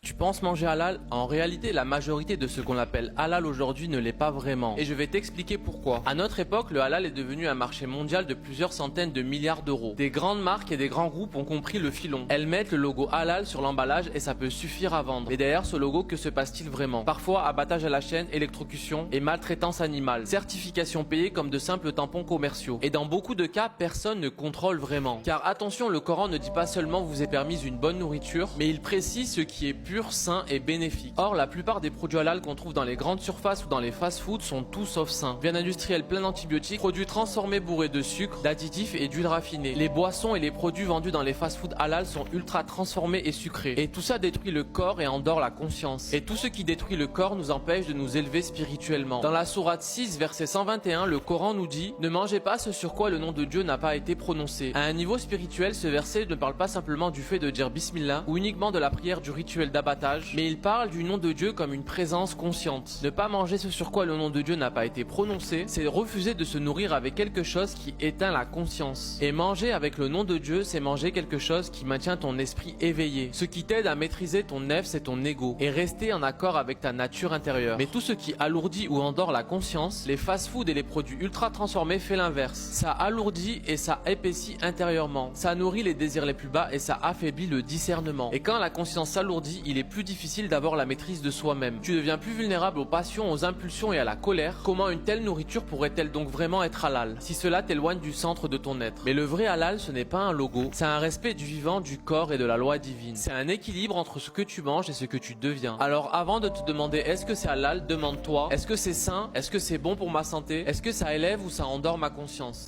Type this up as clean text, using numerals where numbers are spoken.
Tu penses manger halal? En réalité, la majorité de ce qu'on appelle halal aujourd'hui ne l'est pas vraiment. Et je vais t'expliquer pourquoi. À notre époque, le halal est devenu un marché mondial de plusieurs centaines de milliards d'euros. Des grandes marques et des grands groupes ont compris le filon. Elles mettent le logo halal sur l'emballage et ça peut suffire à vendre. Et derrière ce logo, que se passe-t-il vraiment? Parfois, abattage à la chaîne, électrocution et maltraitance animale. Certification payée comme de simples tampons commerciaux. Et dans beaucoup de cas, personne ne contrôle vraiment. Car attention, le Coran ne dit pas seulement vous est permise une bonne nourriture, mais il précise ce qui est pur, sain et bénéfique. Or, la plupart des produits halal qu'on trouve dans les grandes surfaces ou dans les fast-foods sont tout sauf sains. Viande industrielle pleine d'antibiotiques, produits transformés bourrés de sucre, d'additifs et d'huile raffinée. Les boissons et les produits vendus dans les fast-foods halal sont ultra transformés et sucrés. Et tout ça détruit le corps et endort la conscience. Et tout ce qui détruit le corps nous empêche de nous élever spirituellement. Dans la sourate 6, verset 121, le Coran nous dit « Ne mangez pas ce sur quoi le nom de Dieu n'a pas été prononcé ». À un niveau spirituel, ce verset ne parle pas simplement du fait de dire Bismillah ou uniquement de la prière du rituel d'abattage, mais il parle du nom de Dieu comme une présence consciente. Ne pas manger ce sur quoi le nom de Dieu n'a pas été prononcé, c'est refuser de se nourrir avec quelque chose qui éteint la conscience. Et manger avec le nom de Dieu, c'est manger quelque chose qui maintient ton esprit éveillé, ce qui t'aide à maîtriser ton nefs et ton ego, et rester en accord avec ta nature intérieure. Mais tout ce qui alourdit ou endort la conscience, les fast-foods et les produits ultra transformés fait l'inverse. Ça alourdit et ça épaissit intérieurement. Ça nourrit les désirs les plus bas et ça affaiblit le discernement. Et quand la conscience s'alourdit, il est plus difficile d'avoir la maîtrise de soi-même. Tu deviens plus vulnérable aux passions, aux impulsions et à la colère. Comment une telle nourriture pourrait-elle donc vraiment être halal, si cela t'éloigne du centre de ton être? Mais le vrai halal, ce n'est pas un logo, c'est un respect du vivant, du corps et de la loi divine. C'est un équilibre entre ce que tu manges et ce que tu deviens. Alors avant de te demander est-ce que c'est halal, demande-toi, est-ce que c'est sain? Est-ce que c'est bon pour ma santé? Est-ce que ça élève ou ça endort ma conscience?